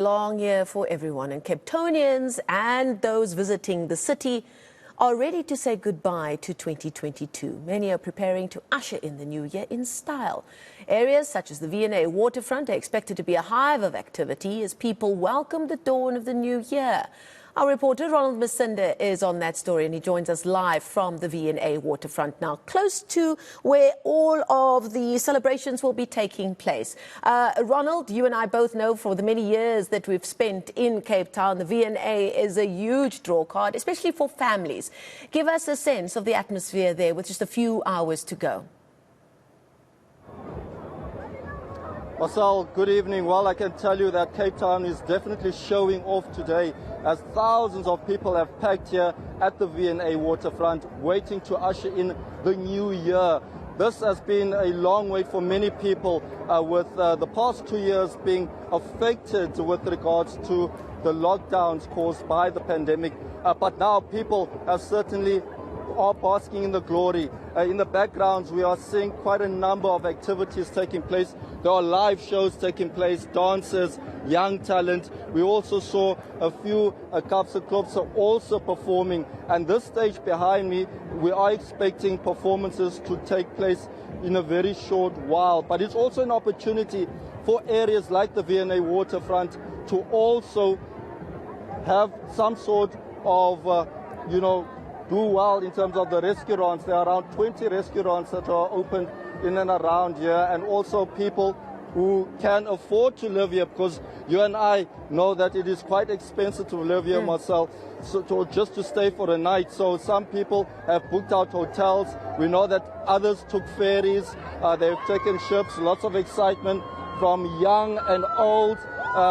Long year for everyone, and Capetonians and those visiting the city are ready to say goodbye to 2022. Many are preparing to usher in the new year in style. Areas such as the V A Waterfront are expected to be a hive of activity as people welcome the dawn of the new year. Our reporter Ronald Masinda is on that story, and he joins us live from the V A Waterfront now, close to where all of the celebrations will be taking place. Ronald, you and I both know for the many years that we've spent in Cape Town, the V A is a huge draw card, especially for families. Give us a sense of the atmosphere there with just a few hours to go. Marcel, good evening. Well, I can tell you that Cape Town is definitely showing off today as thousands of people have packed here at the V A Waterfront waiting to usher in the new year. This has been a long wait for many people with the past 2 years being affected with regards to the lockdowns caused by the pandemic. But now people have certainly are basking in the glory. In the backgrounds, we are seeing quite a number of activities taking place. There are live shows taking place, dances, young talent. We also saw a few clubs are also performing. And this stage behind me, we are expecting performances to take place in a very short while. But it's also an opportunity for areas like the V A Waterfront to also have some sort of, do well in terms of the restaurants. There are around 20 restaurants that are open in and around here, and also people who can afford to live here, because you and I know that it is quite expensive to live here, Marcel, so just to stay for a night. So some people have booked out hotels. We know that others took ferries, they've taken ships, lots of excitement from young and old.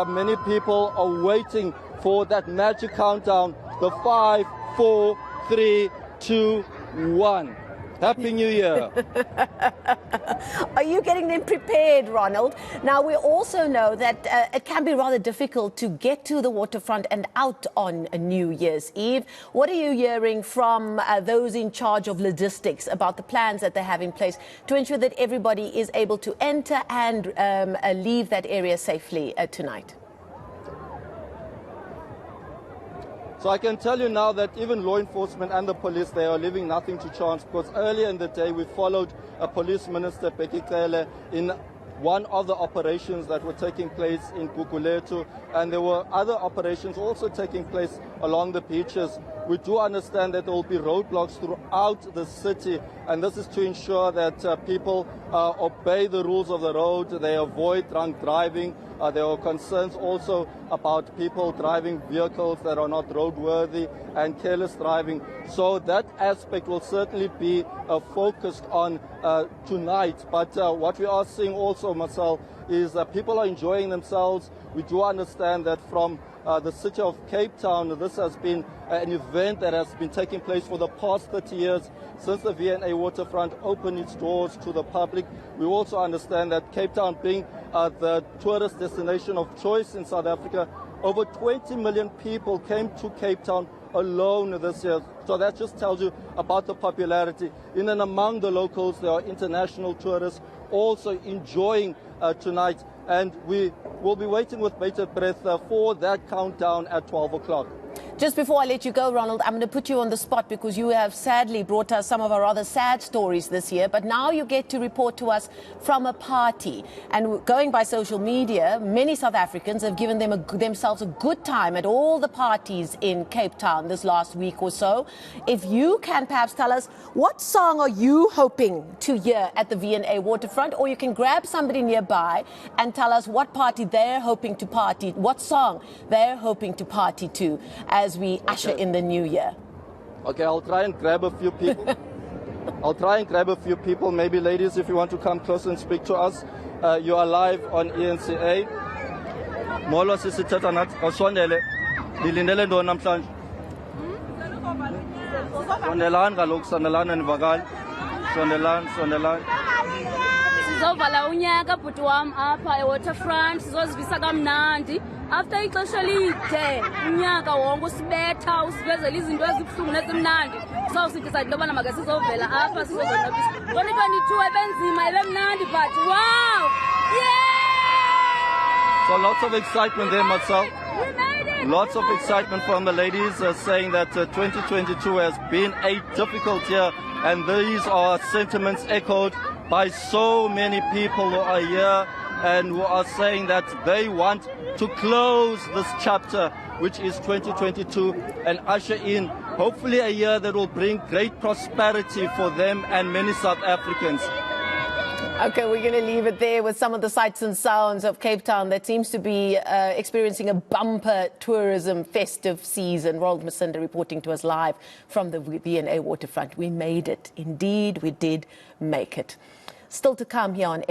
Many people are waiting for that magic countdown, the 5, 4, 3, 2, 1. Happy New Year. Are you getting them prepared, Ronald? Now, we also know that it can be rather difficult to get to the waterfront and out on New Year's Eve. What are you hearing from those in charge of logistics about the plans that they have in place to ensure that everybody is able to enter and leave that area safely tonight? So I can tell you now that even law enforcement and the police, they are leaving nothing to chance, because earlier in the day we followed a police minister, Becky Cele, in one of the operations that were taking place in Guguletu, and there were other operations also taking place along the beaches. We do understand that there will be roadblocks throughout the city, and this is to ensure that people obey the rules of the road, they avoid drunk driving. There are concerns also about people driving vehicles that are not roadworthy and careless driving. So that aspect will certainly be focused on tonight. But what we are seeing also, Marcel, is that people are enjoying themselves. We do understand that from the city of Cape Town, this has been an event that has been taking place for the past 30 years since the V A Waterfront opened its doors to the public. We also understand that Cape Town being the tourist destination of choice in South Africa, over 20 million people came to Cape Town alone this year. So that just tells you about the popularity. In and among the locals, there are international tourists also enjoying tonight. And we will be waiting with bated breath for that countdown at 12 o'clock. Just before I let you go, Ronald, I'm going to put you on the spot because you have sadly brought us some of our rather sad stories this year. But now you get to report to us from a party. And going by social media, many South Africans have given themselves a good time at all the parties in Cape Town this last week or so. If you can perhaps tell us, what song are you hoping to hear at the V A Waterfront? Or you can grab somebody nearby and tell us what party they're hoping to party, what song they're hoping to party to as we usher in the new year. Okay, I'll try and grab a few people. Maybe ladies, if you want to come close and speak to us. You are live on eNCA. Molo sisithetha nathi awusondele. Dilindele ntoni namhlanje? Sondelani kaloku, sondelani nivakali. Sondelani. Sizovala unyaka bhuti wam apha eWaterfront, sizozivisa kamnandi. After ixesha elide unyaka wonke usibetha usivezela izinto ezibuhlungu nezimnandi, so sithi sathi lobana make sizovela apha sizozonwabisa. 2022 ebenzima ebemnandi, but wow, yeah! So lots of excitement there, Marcel. We made it! Lots of excitement from the ladies saying that 2022 has been a difficult year, and these are sentiments echoed by so many people who are here and who are saying that they want to close this chapter, which is 2022, and usher in hopefully a year that will bring great prosperity for them and many South Africans. Okay, we're going to leave it there with some of the sights and sounds of Cape Town that seems to be experiencing a bumper tourism festive season. Ronald Masinda reporting to us live from the V A Waterfront. We made it. Indeed, we did make it. Still to come here on